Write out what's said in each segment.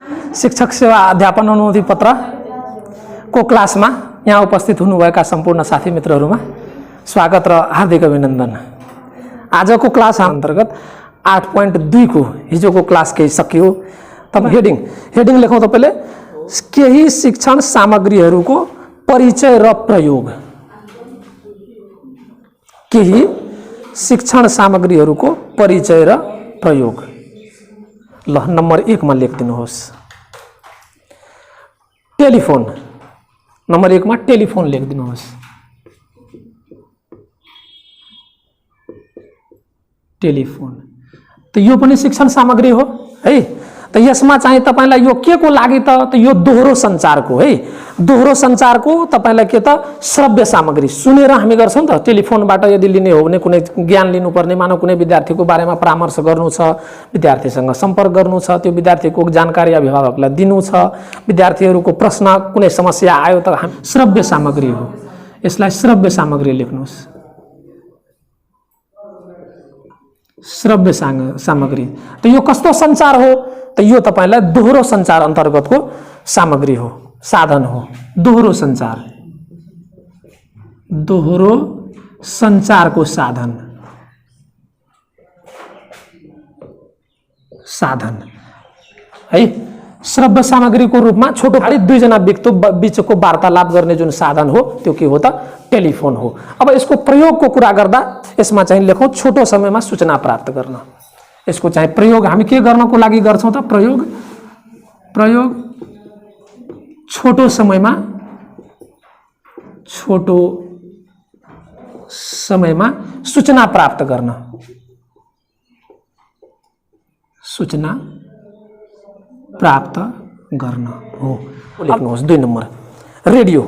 शिक्षक सेवा अध्यापन अनुमति पत्र को क्लासमा यहाँ उपस्थित हुनुभएका सम्पूर्ण साथी मित्रहरूमा स्वागत र हार्दिक अभिनन्दन। आजको क्लास अन्तर्गत 8.2 को हिजोको क्लास केही सकियो। तब हेडिङ लेखौँ तपाईले केही शिक्षण सामग्रीहरूको परिचय र प्रयोग। केही शिक्षण सामग्रीहरूको परिचय र प्रयोग। ल नम्बर 1 मा लेखिदिनुहोस् टेलिफोन। नम्बर 1 मा टेलिफोन लेखिदिनुहोस्। टेलिफोन त यो पनि शिक्षण सामग्री हो है। त यसमा चाहिँ तपाईलाई यो के को लागि त यो दोहोरो सञ्चारको है। दोहोरो सञ्चारको तपाईलाई के त श्रव्य सामग्री सुनेर हामी गर्छौं नि त। टेलिफोनबाट यदि लिने हो भने कुनै ज्ञान लिनुपर्ने, मानव कुनै विद्यार्थीको बारेमा परामर्श गर्नु छ, विद्यार्थीसँग सम्पर्क गर्नु छ, त्यो विद्यार्थीको जानकारी अभिभावकलाई दिनु छ, विद्यार्थीहरूको प्रश्न कुनै समस्या आयो त श्रव्य सामग्री हो। यसलाई श्रव्य सामग्री लेख्नुहोस्। श्रव्य सामग्री त यो कस्तो सञ्चार हो त यो तपाईलाई दोहोरो सञ्चार अन्तर्गतको सामग्री हो, साधन हो। दोहोरो सञ्चार, दोहोरो सञ्चारको साधन, साधन है। श्रव्य सामग्रीको रूपमा छोटो खाली दुईजना व्यक्ति बीचको वार्तालाप गर्ने जुन साधन हो त्यो के हो त टेलिफोन हो। अब यसको प्रयोगको कुरा गर्दा यसमा चाहिँ लेखौं छोटो समयमा सूचना प्राप्त गर्न। यसको चाहिँ प्रयोग हामी के गर्नको लागि गर्छौं त प्रयोग छोटो समयमा सूचना प्राप्त गर्न। सूचना प्राप्त गर्न हो। लेख्नुहोस् 2 नम्बर रेडियो।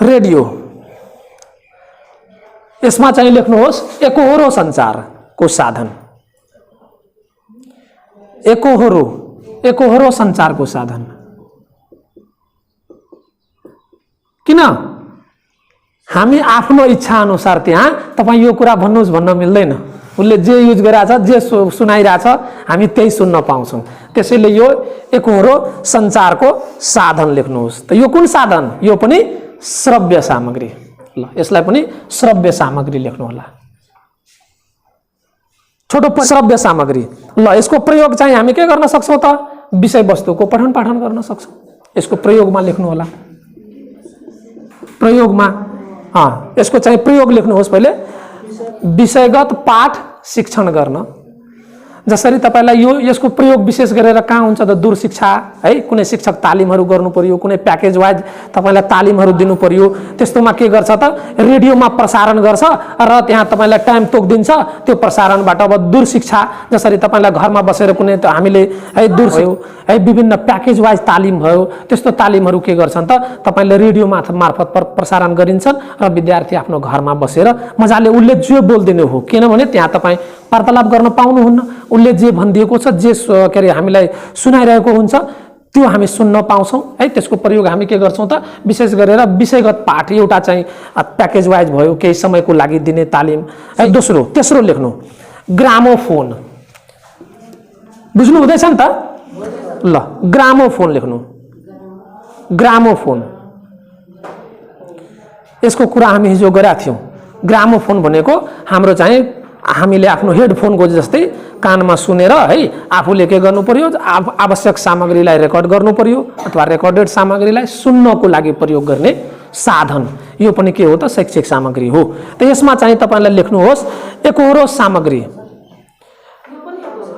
रेडियो यसमा चाहिँ लेख्नुहोस् एकोहोरो सञ्चारको साधन। एकोहोरो सञ्चारको साधन। किन हामी आफ्नो इच्छा अनुसार त्यहाँ तपाई यो कुरा भन्नुस् भन्न मिल्दैन। उसले जे युज गरिरहेछ, जे सुनाइरहेछ हामी त्यही सुन्न पाउँछौं। त्यसैले यो एकोहोरो सञ्चारको साधन लेख्नुहोस्। त यो कुन साधन? यो पनि श्रव्य सामग्री। ल यसलाई पनि श्रव्य सामग्री लेख्नु होला। छोटो श्रव्य सामग्री। ल यसको प्रयोग चाहिँ हामी के गर्न सक्छौं त विषय वस्तुको पठन पाठन गर्न सक्छौं। यसको प्रयोगमा लेख्नु होला। प्रयोगमा यसको चाहिँ प्रयोग लेख्नुहोस् पहिले। विषयगत पाठ शिक्षण गर्न। जसरी तपाईलाई यसको प्रयोग विशेष गरेर कहाँ हुन्छ त दूर शिक्षा है। कुनै शिक्षक तालिमहरू गर्नु पर्यो, कुनै प्याकेज वाइज तपाईलाई तालिमहरू दिनु पर्यो। त्यस्तोमा के गर्छ त रेडियोमा प्रसारण गर्छ र त्यहाँ तपाईलाई टाइम तोकिदिन्छ। त्यो प्रसारणबाट अब दूर शिक्षा जसरी तपाईलाई घरमा बसेर कुनै हामीले है दूर है विभिन्न प्याकेज वाइज तालिम भयो, त्यस्तो तालिमहरू के गर्छन् त तपाईले रेडियो मार्फत प्रसारण गरिन्छन् र विद्यार्थी आफ्नो घरमा बसेर मजाले उसले जे बोल्दिने हो। किनभने त्यहाँ तपाई वार्तालाप गर्न पाउनुहुन्न। उसले जे भनिदिएको छ, जे के अरे हामीलाई सुनाइरहेको हुन्छ त्यो हामी सुन्न पाउँछौं है। त्यसको प्रयोग हामी के गर्छौं त विशेष गरेर विषयगत पाठ एउटा चाहिँ प्याकेज वाइज भयो, केही समयको लागि दिने तालिम है। तेस्रो लेख्नु ग्रामोफोन। बुझ्नु हुँदैछ नि त? ल ग्रामोफोन लेख्नु। ग्रामोफोन यसको कुरा हामी हिजो गरेका थियौं। ग्रामोफोन भनेको हाम्रो चाहिँ हामीले आफ्नो हेडफोनको जस्तै कानमा सुनेर है आफूले के गर्नु पर्यो, आवश्यक सामग्रीलाई रेकर्ड गर्नु पर्यो अथवा रेकर्डेड सामग्रीलाई सुन्नको लागि प्रयोग गर्ने साधन। यो पनि के हो त शैक्षिक सामग्री हो। त यसमा चाहिँ तपाईलाई लेख्नुहोस् एकोहोरो सामग्री।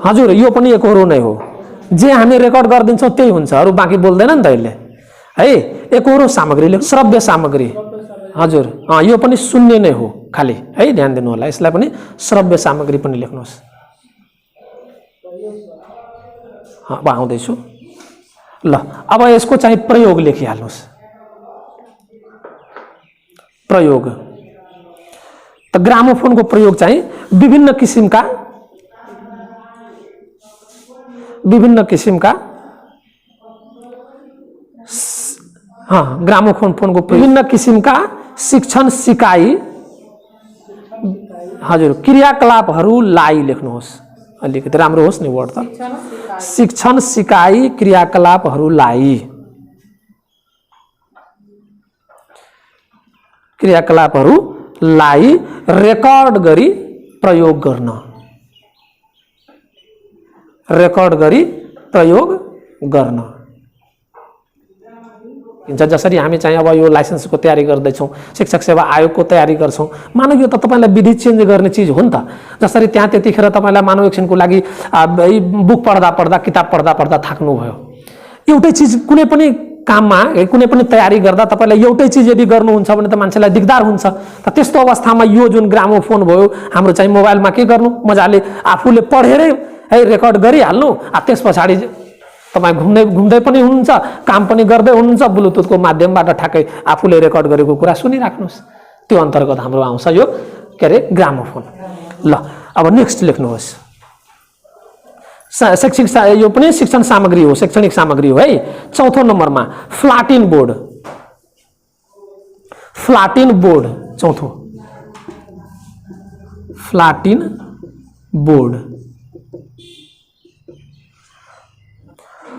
हजुर यो पनि एकोहोरो नै हो। जे हामी रेकर्ड गरिदिन्छौं त्यही हुन्छ, अरु बाँकी बोल्दैन नि त यसले है। एकोहोरो सामग्री लेख्नु। श्रव्य सामग्री हजुर यो पनि सुन्ने नै हो खाली है। ध्यान दिनु होला। यसलाई पनि श्रव्य सामग्री पनि लेख्नुहोस्। आउँदैछु। ल अब यसको चाहिँ प्रयोग लेखिहाल्नुहोस्। प्रयोग त ग्रामोफोनको प्रयोग चाहिँ विभिन्न किसिमका ग्रामोफोन फोनको विभिन्न किसिमका शिक्षण सिकाइ हजुर क्रियाकलापहरूलाई लेख्नुहोस्, अलिकति राम्रो होस् नि वर्ड त। शिक्षण सिकाइ क्रियाकलापहरूलाई, क्रियाकलापहरूलाई रेकर्ड गरी प्रयोग गर्न, रेकर्ड गरी प्रयोग गर्न। जसरी हामी चाहिँ अब यो लाइसेन्सको तयारी गर्दैछौँ, शिक्षक सेवा आयोगको तयारी गर्छौँ, मानव यो त तपाईँलाई विधि चेन्ज गर्ने चिज हो नि त। जसरी त्यहाँ त्यतिखेर तपाईँलाई मानव एकछिनको लागि बुक पढ्दा पढ्दा किताब पढ्दा पढ्दा थाक्नुभयो, एउटै चिज कुनै पनि काममा कुनै पनि तयारी गर्दा तपाईँलाई एउटै चिज यदि गर्नुहुन्छ भने त मान्छेलाई दिगदार हुन्छ। त त्यस्तो अवस्थामा यो जुन ग्रामोफोन भयो हाम्रो चाहिँ मोबाइलमा के गर्नु, मजाले आफूले पढेरै है रेकर्ड गरिहाल्नु। त्यस पछाडि तपाईँ घुम्दै घुम्दै पनि हुनुहुन्छ, काम पनि गर्दै हुनुहुन्छ, ब्लुटुथको माध्यमबाट ठ्याक्कै आफूले रेकर्ड गरेको कुरा सुनिराख्नुहोस्। त्यो अन्तर्गत हाम्रो आउँछ यो के अरे ग्रामोफोन। ल अब नेक्स्ट लेख्नुहोस्, शैक्षिक यो पनि शिक्षण सामग्री हो, शैक्षणिक सामग्री हो है। चौथो नम्बरमा फ्ल्याटिन बोर्ड, फ्ल्याटिन बोर्ड चौथो, फ्ल्याटिन बोर्ड।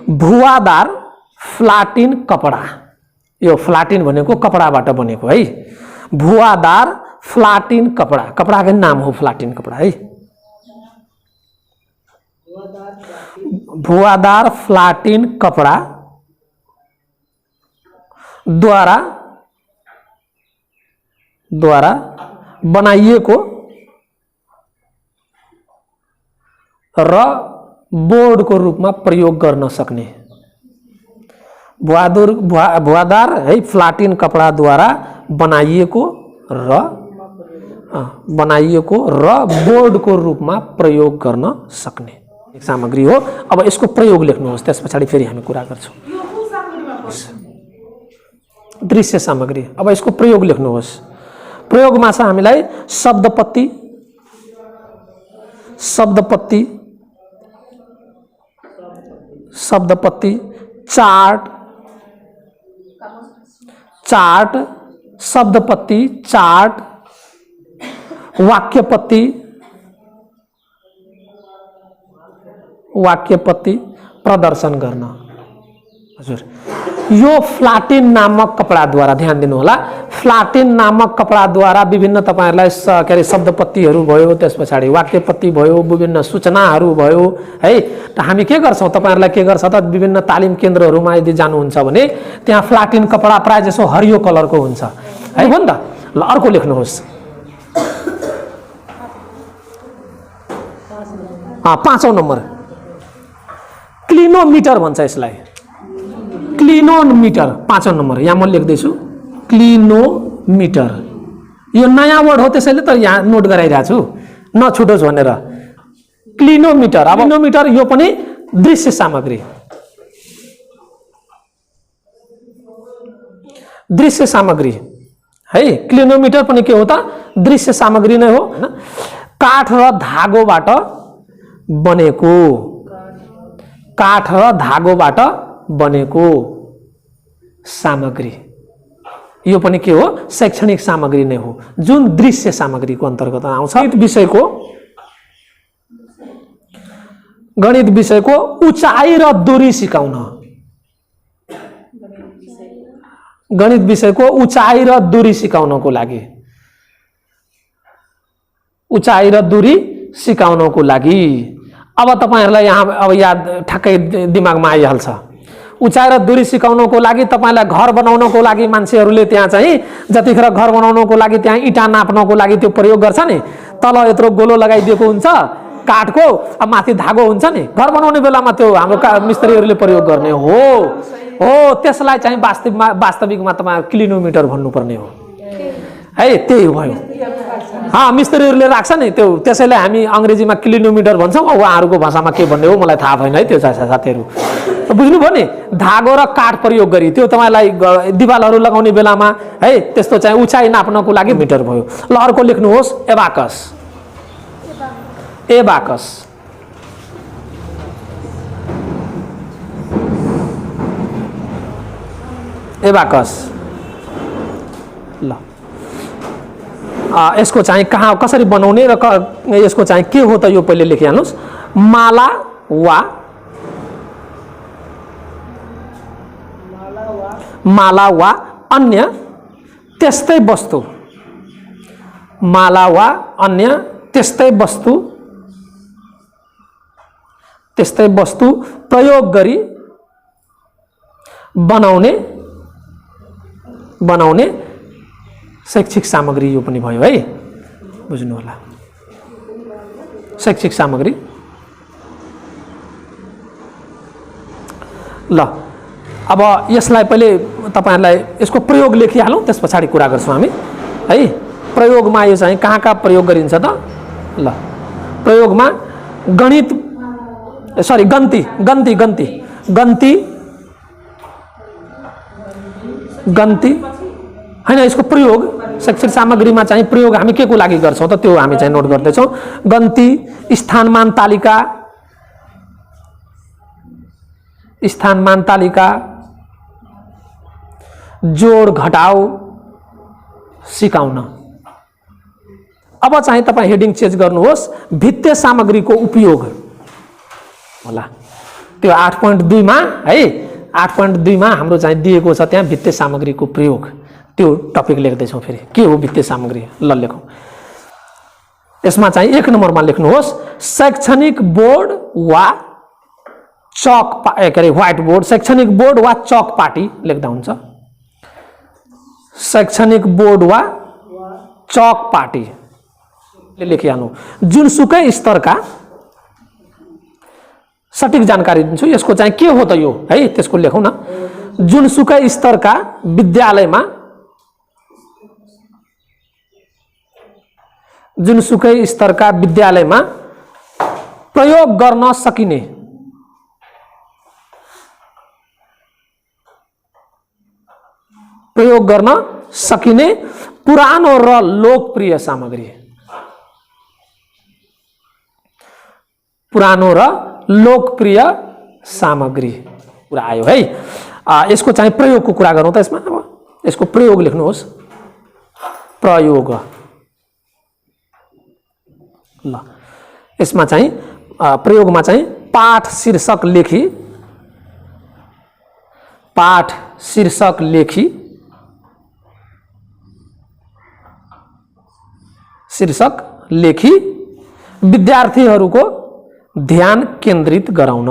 भुवादार फ्ल्याटिन कपडा, यो फ्ल्याटिन भनेको कपडाबाट बनेको है। भुवादार फ्ल्याटिन कपडा, कपडाको नाम हो फ्ल्याटिन कपडा है। भुवादार फ्ल्याटिन कपडा द्वारा बनाइएको र बोर्डको रूपमा प्रयोग गर्न सक्ने। भुवादार है फ्ल्याटिन कपडाद्वारा बनाइएको र बोर्डको रूपमा प्रयोग गर्न सक्ने एक सामग्री हो। अब यसको प्रयोग लेख्नुहोस्, त्यस पछाडि फेरि हामी कुरा गर्छौँ। दृश्य सामग्री, अब यसको प्रयोग लेख्नुहोस्। प्रयोगमा छ हामीलाई शब्दपत्ती, शब्दपत्ती, शब्दपत्ती, चार्ट, चार्ट, शब्दपत्ती, चार्ट, वाक्यपत्ती, वाक्यपत्ती प्रदर्शन गर्न। हजुर यो फ्ल्याटिन नामक कपडाद्वारा, ध्यान दिनु होला, फ्ल्याटिन नामक कपडाद्वारा विभिन्न तपाईहरुलाई के अरे शब्दपत्तीहरू भयो, त्यस पछाडि वाक्यपत्ती भयो, विभिन्न सूचनाहरू भयो है। त हामी के गर्छौं, तपाईहरुलाई के गर्छ त, विभिन्न तालिम केन्द्रहरूमा यदि जानुहुन्छ भने त्यहाँ फ्ल्याटिन कपडा प्राय जसो हरियो कलरको हुन्छ है, हो नि त। ल अर्को लेख्नुहोस्, 5औं नम्बर क्लिनोमिटर भन्छ यसलाई, क्लिनोमिटर 5औं नम्बर यहाँ म लेख्दैछु क्लिनोमिटर। यो नयाँ वर्ड हो त्यसैले त यहाँ नोट गराइरहेको छु नछुटोस् भनेर। क्लिनोमिटर, अब क्लिनोमिटर यो पनि दृश्य सामग्री, दृश्य सामग्री है। क्लिनोमिटर पनि के हो त, दृश्य सामग्री नै हो हैन। काठ र धागोबाट बनेको, काठ र धागोबाट बनेको सामग्री, यो पनि के हो, शैक्षणिक सामग्री नै हो, जुन दृश्य सामग्रीको अन्तर्गत आउँछ। गणित विषयको, गणित विषयको उचाइ र दूरी सिकाउन, गणित विषयको उचाइ र दूरी सिकाउनको लागि, उचाइ र दूरी सिकाउनको लागि। अब तपाईहरुलाई यहाँ अब याद ठ्याक्कै दिमागमा आइहाल्छ। उचाइ र दूरी सिकाउनको लागि तपाईलाई घर बनाउनको लागि मान्छेहरूले त्यहाँ चाहिँ जतिखेर घर बनाउनको लागि त्यहाँ इटा नाप्नको लागि त्यो प्रयोग गर्छ नि, तल यत्रो गोलो लगाइदिएको हुन्छ काठको, अब माथि धागो हुन्छ नि, घर बनाउने बेलामा त्यो हाम्रो मिस्त्रीहरूले प्रयोग गर्ने हो। त्यसलाई चाहिँ वास्तविकमा तपाईँ किलोमिटर भन्नुपर्ने हो है, त्यही भयो। मिस्त्रीहरूले राख्छ नि त्यो, त्यसैले हामी अंग्रेजीमा किलोमिटर भन्छौँ, उहाँहरूको भाषामा के भन्ने हो मलाई थाहा भएन है त्यो साथीहरू, बुझ्नुभयो नि। धागो र काठ प्रयोग गरी त्यो तपाईलाई दिवालहरू लगाउने बेलामा है, त्यस्तो चाहिँ उचाइ नाप्नको लागि मिटर भयो। ल अर्को लेख्नुहोस्, एबाकस, एबाकस, एबाकस। ल यसको चाहिँ कहाँ कसरी बनाउने र यसको चाहिँ के हो त यो पहिले लेखिहाल्नुस्। माला वा अन्य त्यस्तै वस्तु, माला वा अन्य त्यस्तै वस्तु प्रयोग गरी बनाउने शैक्षिक सामग्री यो पनि भयो है, बुझ्नु होला। शैक्षिक सामग्री। ल अब यसलाई पहिले तपाईहरुलाई यसको प्रयोग लेखिहालौं, त्यस पछाडी कुरा गर्छौं हामी है। प्रयोगमा यो चाहिँ कहाँ प्रयोग गरिन्छ त? ल प्रयोगमा गन्ती हैन, यसको प्रयोग शैक्षिक सामग्रीमा चाहिँ प्रयोग हामी के को लागि गर्छौं त त्यो हामी चाहिँ नोट गर्दै छौं। गन्ती, स्थानमान तालिका, जोड घटाउ सिकाउन। अब चाहिँ तपाई हेडिङ चेन्ज गर्नुहोस्, भित्ते सामग्रीको उपयोग होला। त्यो 8.2 मा है, 8.2 मा हाम्रो चाहिँ दिएको छ त्यहाँ भित्ते सामग्रीको प्रयोग, त्यो टपिक लेख्दै छौं। फेरि के हो भित्ते सामग्री? ल लेखौं। यसमा चाहिँ 1 नम्बरमा लेख्नुहोस्, शैक्षणिक बोर्ड वा चक व्हाइट बोर्ड, शैक्षणिक बोर्ड वा चक पाटी लेख्दा हुन्छ। शैक्षणिक बोर्ड वा चक पाटी लेखिहाल्नु। जुनसुकै स्तरका, सठिक जानकारी दिन्छु यसको चाहिँ के हो त यो है, त्यसको लेखौं न। जुनसुकै स्तरका विद्यालयमा, जुनसुकै स्तरका विद्यालयमा प्रयोग गर्न सकिने पुरानो र लोकप्रिय सामग्री, पुरानो र लोकप्रिय सामग्री कुरा आयो है। यसको चाहिँ प्रयोगको कुरा गरौँ त। यसमा अब यसको प्रयोग लेख्नुहोस्, प्रयोग। ल यसमा चाहिँ प्रयोगमा चाहिँ पाठ शीर्षक लेखी विद्यार्थीहरूको ध्यान केन्द्रित गराउन।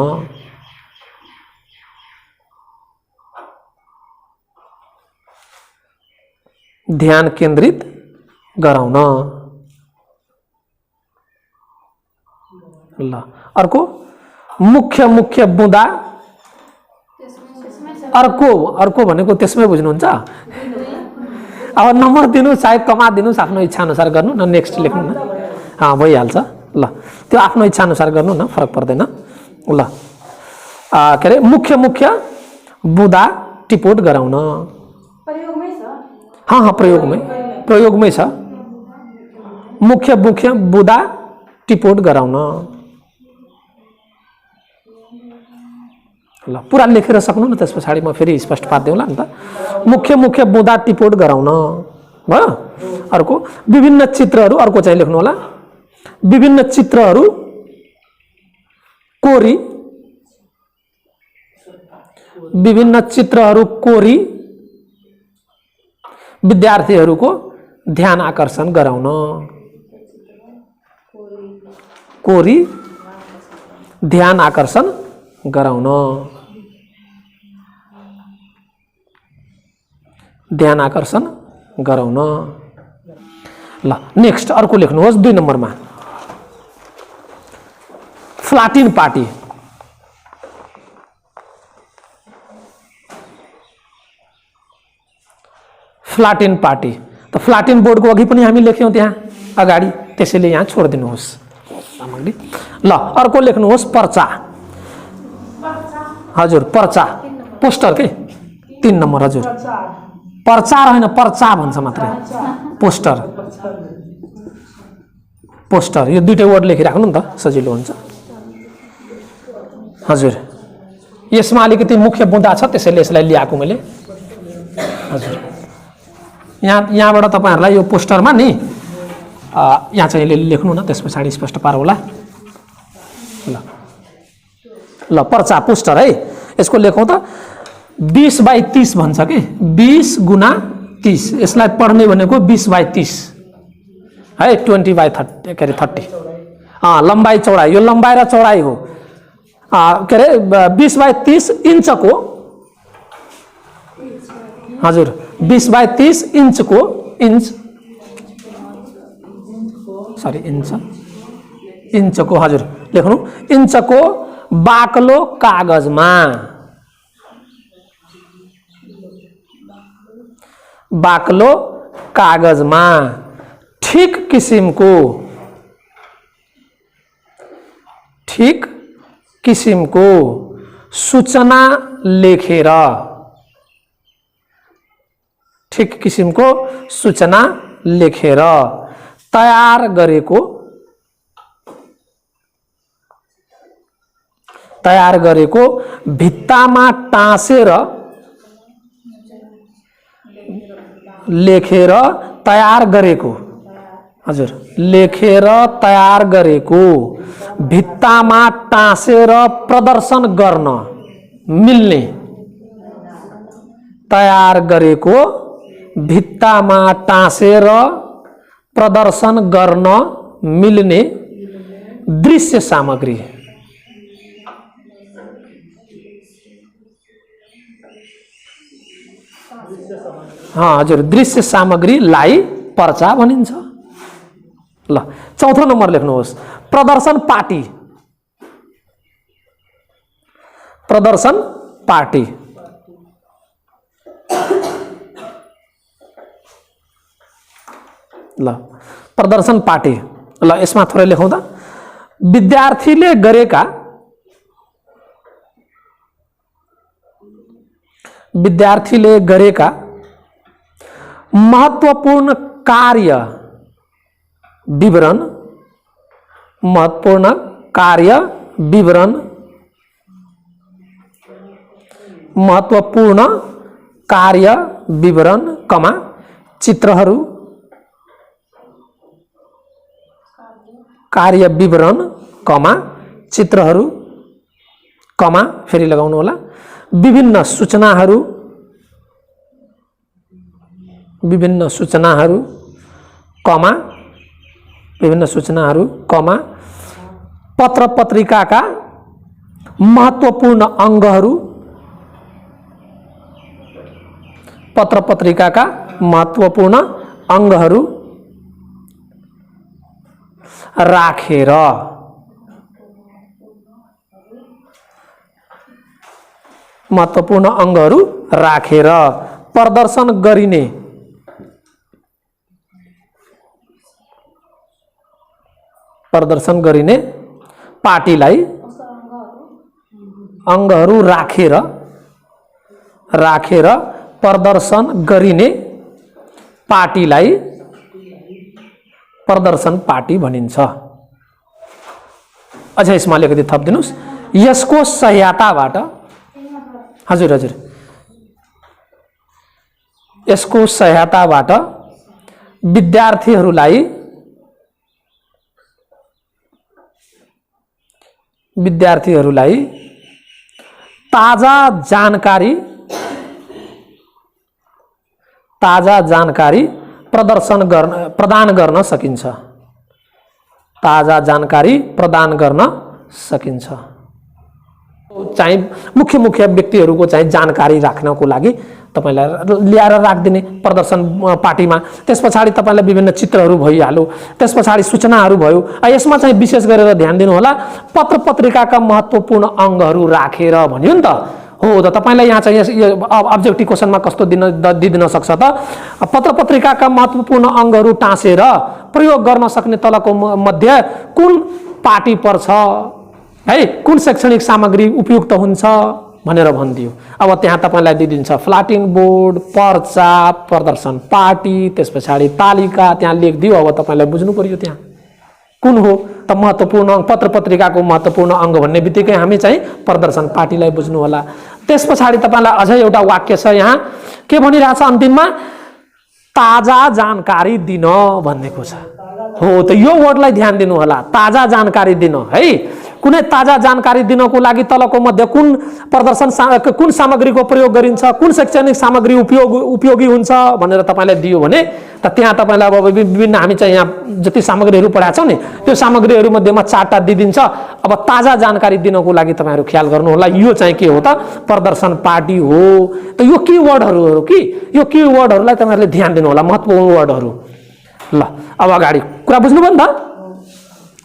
ल अर्को मुख्य बुँदा, अर्को भनेको त्यसमै बुझ्नुहुन्छ। अब नम्बर दिनु चाहे कमा दिनुस्, आफ्नो इच्छा अनुसार गर्नु न, नेक्स्ट लेख्नु न, भइहाल्छ। ल त्यो आफ्नो इच्छा अनुसार गर्नु न, फरक पर्दैन। ल के अरे मुख्य बुँदा टिपोट गराउन। प्रयोगमै छ। मुख्य बुँदा टिपोट गराउन। ल पुरा लेखेर सक्नु न, त्यस पछाडी म फेरि स्पष्ट पार्दैउँला नि त। मुख्य बुँदा टिपोट गराउन भयो। अर्को विभिन्न चित्रहरू, अर्को चाहिँ लेख्नु होला, विभिन्न चित्रहरू कोरी विद्यार्थीहरूको ध्यान आकर्षण गराउन। ध्यान आकर्षण गराउन। ल नेक्स्ट अर्को लेख्नुहोस् 2 नम्बरमा, फ्लाटिन पार्टी। त फ्लाटिन बोर्डको अघि पनि हामी लेख्यौं त्यहाँ अगाडि, त्यसैले यहाँ छोडिदिनुहोस् सामग्री। ल अर्को लेख्नुहोस् पर्चा। हजुर पर्चा, पोस्टर के 3 नम्बर। हजुर प्रचार होइन, पर्चा भन्छ मात्रै, पोस्टर यो दुईटै वर्ड लेखिराख्नु नि त, सजिलो हुन्छ। हजुर यसमा अलिकति मुख्य बुँदा छ, त्यसैले यसलाई ल्याएको मैले। हजुर यहाँबाट तपाईहरुलाई यो पोस्टरमा नि यहाँ चाहिँ लेख्नु न, त्यस पछाडि स्पष्ट पार होला। ल ल पर्चा पोस्टर है, यसको लेखौँ त 20/30 भन्छ कि 20 गुना 30, यसलाई पढ्ने भनेको 20/30 है, 20/30 के अरे 30 लम्बाइ चौडाइ, यो लम्बाइ र चौडाइ हो के अरे 20/30 इन्चको, हजुर 20/30 इन्चको, इन्चको हजुर लेख्नु, इन्चको बाक्लो कागजमा, बाक्लो कागजमा ठिक किसिमको सूचना लेखेर, ठिक किसिमको सूचना लेखेर तयार गरेको भित्तामा टाँसेर लेखेर तयार गरेको, हजुर लेखेर तयार गरेको भित्तामा टाँसेर प्रदर्शन गर्न मिल्ने, तयार गरेको भित्तामा टाँसेर प्रदर्शन गर्न मिल्ने दृश्य सामग्री, हजुर दृश्य सामग्रीलाई पर्चा भनिन्छ। ल चौथो नम्बर लेख्नुहोस्, प्रदर्शन पार्टी, प्रदर्शन पार्टी, ल प्रदर्शन पार्टी, ल यसमा थोरै लेखौँ त, विद्यार्थीले गरेका महत्त्वपूर्ण कार्य विवरण, महत्त्वपूर्ण कार्य विवरण, महत्त्वपूर्ण कार्य विवरण कमा चित्रहरू, कार्य विवरण कमा चित्रहरू कमा फेरि लगाउनु होला, विभिन्न सूचनाहरू कमा विभिन्न सूचनाहरू कमा पत्र पत्रिकाका महत्त्वपूर्ण अङ्गहरू, पत्र पत्रिकाका महत्त्वपूर्ण अङ्गहरू राखेर, महत्त्वपूर्ण अङ्गहरू राखेर प्रदर्शन गरिने पार्टीलाई, अङ्गहरू राखेर प्रदर्शन गरिने पार्टीलाई प्रदर्शन पार्टी भनिन्छ। अझ यसमा अलिकति थपिदिनुस्, यसको सहायताबाट, हजुर यसको सहायताबाट विद्यार्थीहरूलाई ताजा जानकारी प्रदान गर्न सकिन्छ, ताजा जानकारी प्रदान गर्न सकिन्छ। चाहिँ मुख्य व्यक्तिहरूको चाहिँ जानकारी राख्नको लागि तपाईलाई ल्याएर राखिदिने प्रदर्शन पार्टीमा, त्यस पछाडि तपाईलाई विभिन्न चित्रहरू भइहाल्यो, त्यस पछाडि सूचनाहरू भयो। यसमा चाहिँ विशेष गरेर ध्यान दिनु होला, पत्र पत्रिकाका महत्त्वपूर्ण अङ्गहरू राखेर भन्यो नि त, हो त तपाईलाई यहाँ चाहिँ अब्जेक्टिभ क्वेसनमा कस्तो दिदिन सक्छ त, पत्र पत्रिकाका महत्त्वपूर्ण अङ्गहरू टाँसेर प्रयोग गर्न सक्ने तलको मध्ये कुन पार्टी पर्छ है, कुन शैक्षणिक सामग्री उपयुक्त हुन्छ भनेर भनिदियो। अब त्यहाँ तपाईलाई दिदिन्छ फ्ल्याटिङ बोर्ड, पर्चा, प्रदर्शन पार्टी, त्यस पछाडि तालिका त्यहाँ लेखिदियो। अब तपाईलाई बुझ्नु पर्यो त्यहाँ कुन हो त महत्त्वपूर्ण पत्र पत्रिकाको महत्त्वपूर्ण अङ्ग भन्ने बित्तिकै हामी चाहिँ प्रदर्शन पार्टीलाई बुझ्नु होला। त्यस पछाडि तपाईलाई अझै एउटा वाक्य छ यहाँ के भनिरहेछ अन्तिममा, ताजा जानकारी दिन भन्नेको छ। हो त यो वर्डलाई ध्यान दिनु होला। ताजा जानकारी दिन है। कुनै ताजा जानकारी दिनको लागि तलको मध्ये कुन प्रदर्शन कुन सामग्रीको प्रयोग गरिन्छ, कुन शैक्षणिक सामग्री उपयोगी हुन्छ भनेर तपाईले दियो भने त त्यहाँ तपाईलाई अब विभिन्न हामी चाहिँ यहाँ जति सामग्रीहरू पढाएको छौं नि त्यो सामग्रीहरू मध्येमा 4टा दिइदिन्छ। अब ताजा जानकारी दिनको लागि तपाईहरु ख्याल गर्नु होला। यो चाहिँ के हो त प्रदर्शन पार्टी हो। त यो कीवर्डहरू हो कि यो कीवर्डहरूलाई तपाईहरुले ध्यान दिनु होला, महत्त्वपूर्ण वर्डहरू। ल अब अगाडि कुरा बुझ्नुभयो नि त?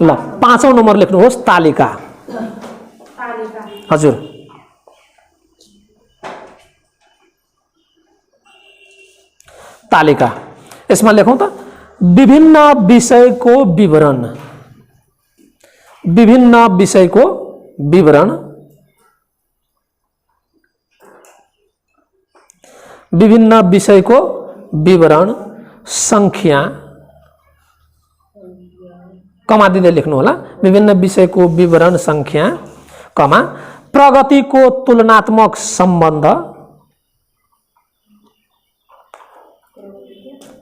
ल 5औं नम्बर लेख्नुहोस् तालिका। हजुर तालिका यसमा लेखौं त विभिन्न विषयको विवरण, विभिन्न विषयको विवरण, विभिन्न विषयको विवरण संख्या कमा दिँदै लेख्नु होला। विभिन्न विषयको विवरण संख्या कमा प्रगतिको तुलनात्मक सम्बन्ध,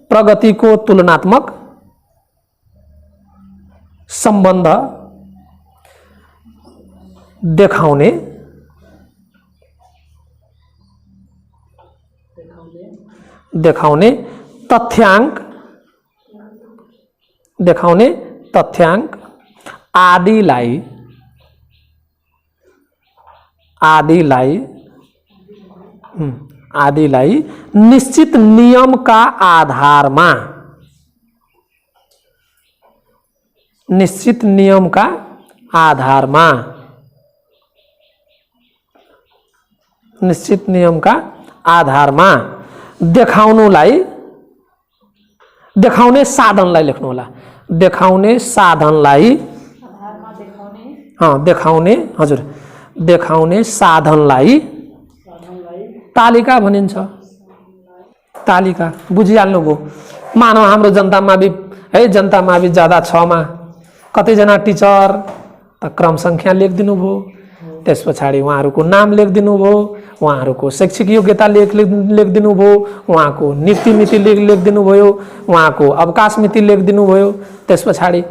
प्रगतिको तुलनात्मक सम्बन्ध देखाउने, देखाउने तथ्याङ्क, देखाउने तथ्याङ्क आदिलाई, आदिलाई आदिलाई निश्चित नियमका आधारमा, निश्चित नियमका आधारमा, निश्चित नियमका आधारमा देखाउनुलाई, देखाउने साधनलाई लेख्नु होला। देखाउने साधनलाई, देखाउने, हजुर देखाउने साधनलाई तालिका भनिन्छ। तालिका बुझिहाल्नुभयो। मानव हाम्रो जनतामा भी है, जनतामा भी ज्यादा 6 मा कतिजना टिचर त क्रम संख्या लेखिदिनु भयो, त्यस पछाडि उहाँहरूको नाम लेखिदिनु भयो, उहाँहरूको शैक्षिक योग्यता लेखिदिनु भयो, उहाँको नीति मिति लेखिदिनु भयो, उहाँको अवकाश मिति लेखिदिनु भयो, त्यस पछाडि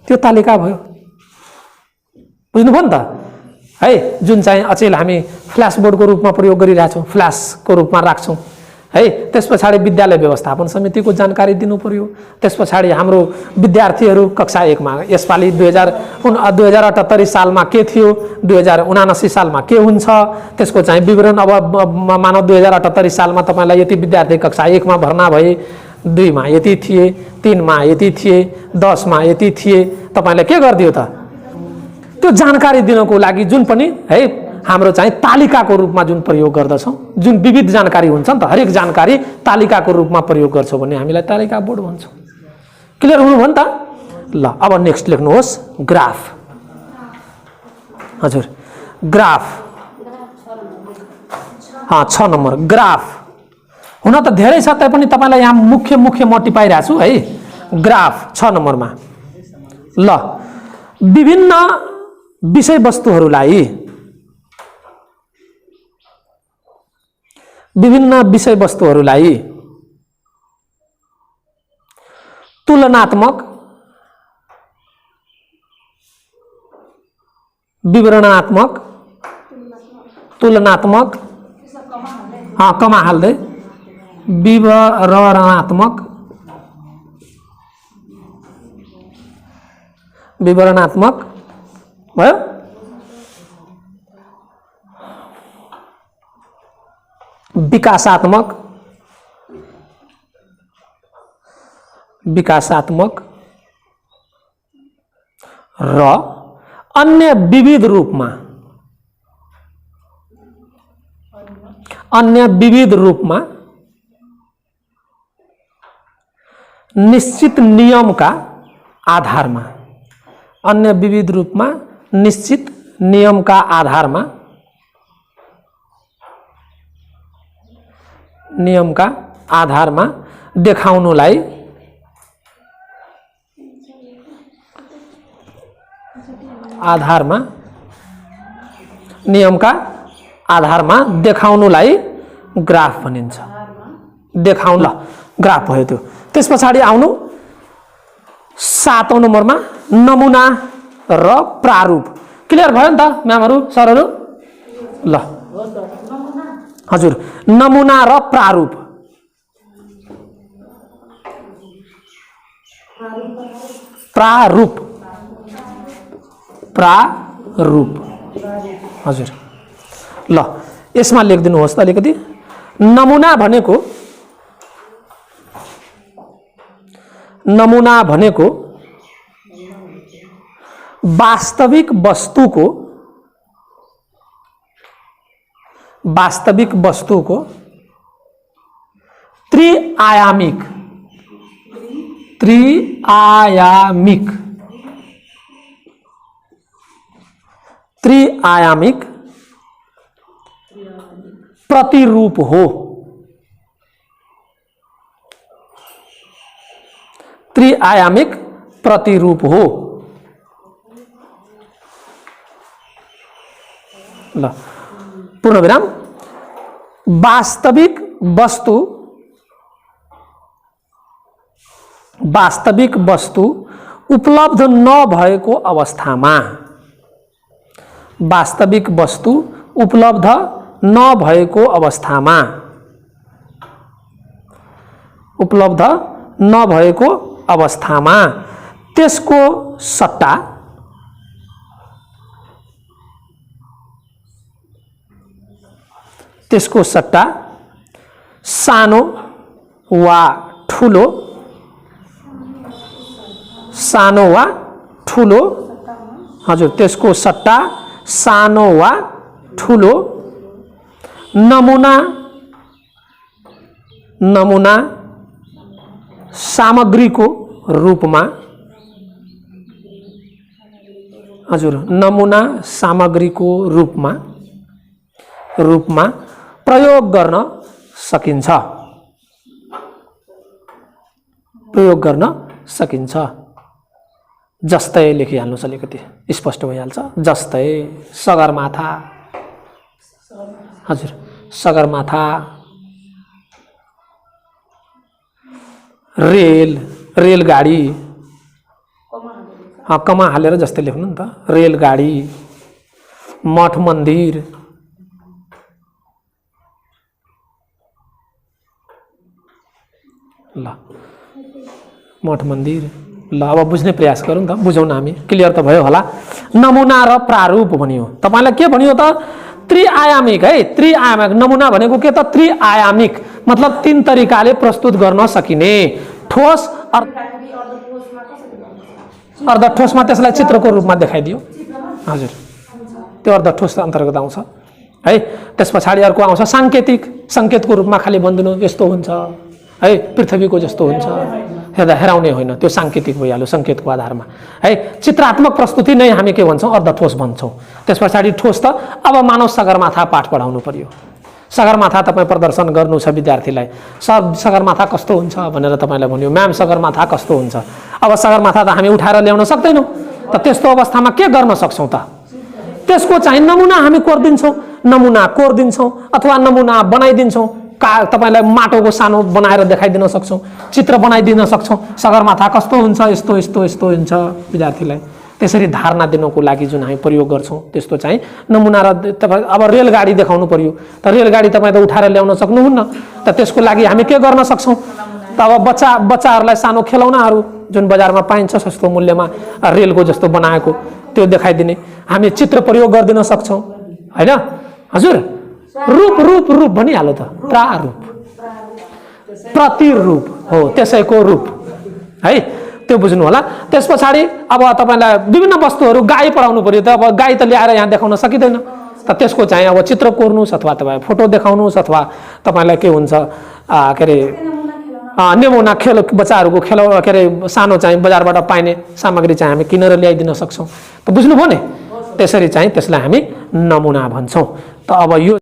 त्यो तालिका भयो। बुझ्नुभयो नि त है? जुन चाहिँ अचेल हामी फ्ल्यास बोर्डको रूपमा प्रयोग गरिरहेछौँ, फ्ल्यासको रूपमा राख्छौँ है। त्यस पछाडि विद्यालय व्यवस्थापन समितिको जानकारी दिनु पर्यो। त्यस पछाडि हाम्रो विद्यार्थीहरू कक्षा 1 मा यसपालि 2078 सालमा के थियो, 2079 सालमा के हुन्छ त्यसको चाहिँ विवरण। अब मानव 2078 सालमा तपाईलाई यति विद्यार्थी कक्षा 1 मा भर्ना भए, 2 मा यति थिए, 3 मा यति थिए, 10 मा यति थिए, तपाईलाई के गर्दियो त? त्यो जानकारी दिनको लागि जुन पनि है हाम्रो चाहिँ तालिकाको रूपमा जुन प्रयोग गर्दछौं, जुन विविध जानकारी हुन्छ नि त, हरेक जानकारी तालिकाको रूपमा प्रयोग गर्छौं भने हामीलाई तालिका बोर्ड भन्छौं। क्लियर हुनुभयो नि त? ल अब नेक्स्ट लेख्नुहोस् ग्राफ। हजुर ग्राफ, 6 नम्बर ग्राफ। हुन त धेरै छ तैपनि तपाईलाई यहाँ मुख्य म टिपाइरहेको छु है। ग्राफ 6 नम्बरमा। ल विभिन्न विषयवस्तुहरूलाई, विभिन्न विषयवस्तुहरूलाई तुलनात्मक, विवरणात्मक, तुलनात्मक, कमा हाल्दै विवरणात्मक, विवरणात्मक भयो। विकासात्मक, विकासात्मक र अन्य विविध रूपमा, अन्य विविध रूपमा निश्चित नियमका आधारमा, अन्य विविध रूपमा निश्चित नियमका आधारमा, नियमका आधारमा देखाउनुलाई आधारमा, नियमका आधारमा देखाउनुलाई ग्राफ भनिन्छ। देखाउन ल ग्राफ भयो त्यो। त्यस पछाडि आउनु 7औं नम्बरमा नमुना र प्रारूप। क्लियर भयो नि त म्यामहरु सरहरु? ल हजुर, नमुना र प्रारूप। प्रारूप प्रारूप हजुर। ल यसमा लेखिदिनुहोस् त अलिकति। नमुना भनेको वास्तविक वस्तुको त्रिआयामिक प्रतिरूप हो। त्रिआयामिक प्रतिरूप हो। ल पूर्ण विराम। वास्तविक वस्तु उपलब्ध नभएको अवस्थामा, वास्तविक वस्तु उपलब्ध नभएको अवस्थामा त्यसको सट्टा सानो वा ठुलो हजुर, त्यसको सट्टा सानो वा ठुलो नमुना सामग्रीको रूपमा, हजुर, नमुना सामग्रीको रूपमा प्रयोग गर्न सकिन्छ। जस्तै लेखिहाल्नुस्, अलिकति स्पष्ट भइहाल्छ। जस्तै सगरमाथा, हजुर, सगरमाथा, रेलगाडी, कमा हालेर जस्तै लेख्नु नि त। रेलगाडी, मठ मन्दिर, ल मठ मन्दिर। ल अब बुझ्ने प्रयास गरौँ त, बुझौँ न हामी। क्लियर त भयो होला। नमुना र प्रारूप भनियो। तपाईलाई के भनियो त? त्रिआयामिक है। त्रिआयामिक नमुना भनेको के त? त्रिआयामिक मतलब 3 तरिकाले प्रस्तुत गर्न सकिने। ठोस, अर्धठोसमा त्यसलाई चित्रको रूपमा देखाइदियो। हजुर, त्यो अर्धठोस अन्तर्गत आउँछ है। त्यसपछि अर्को आउँछ सांकेतिक। संकेतको रूपमा खाली भनिदिनु यस्तो हुन्छ है, पृथ्वीको जस्तो हुन्छ, हेर्दा हेराउने होइन, त्यो सांकेतिक भइहाल्यो संकेतको आधारमा है। चित्रात्मक प्रस्तुति नै हामी के भन्छौँ? अर्धठोस भन्छौँ। त्यसपछि ठोस त अब मानव सगरमाथा पाठ पढाउनु पर्यो। सगरमाथा तपाईँ प्रदर्शन गर्नु छ विद्यार्थीलाई। सगरमाथा कस्तो हुन्छ भनेर तपाईलाई भन्यो, म्याम सगरमाथा कस्तो हुन्छ। अब सगरमाथा त हामी उठाएर ल्याउन सक्दैनौँ त, त्यस्तो अवस्थामा के गर्न सक्छौँ त? त्यसको चाहिँ नमुना हामी कोर्दिन्छौँ अथवा नमुना बनाइदिन्छौँ। तपाईलाई माटोको सानो बनाएर देखाइदिन सक्छौँ, चित्र बनाइदिन सक्छौँ। सगरमाथा कस्तो हुन्छ, यस्तो यस्तो यस्तो हुन्छ विद्यार्थीलाई। त्यसरी धारणा दिनको लागि जुन हामी प्रयोग गर्छौँ त्यस्तो चाहिँ नमुना। र तपाईँ अब रेलगाडी देखाउनु पर्यो त, रेलगाडी तपाईँ त उठाएर ल्याउन सक्नुहुन्न त, त्यसको लागि हामी के गर्न सक्छौँ त? अब बच्चाहरूलाई सानो खेलौनाहरू जुन बजारमा पाइन्छ सस्तो मूल्यमा, रेलको जस्तो बनाएको, त्यो देखाइदिने हामी चित्र प्रयोग गरिदिन सक्छौँ होइन? हजुर, रूप भनिहाल्यो त। प्रारूप प्रतिरूप हो, त्यसैको रूप है, त्यो बुझ्नु होला। त्यस पछाडि अब तपाईलाई विभिन्न वस्तुहरू, गाई पढाउनु पर्यो त। अब गाई त ल्याएर यहाँ देखाउन सकिँदैन त, त्यसको चाहिँ अब चित्र कोर्नुस् अथवा तपाईँ फोटो देखाउनुस् अथवा तपाईँलाई के हुन्छ के अरे नमुना खेल, बच्चाहरूको खेल के अरे सानो चाहिँ बजारबाट पाइने सामग्री चाहिँ हामी किनेर ल्याइदिन सक्छौँ। त बुझ्नुभयो नि? त्यसरी चाहिँ त्यसलाई हामी नमुना भन्छौँ। त अब यो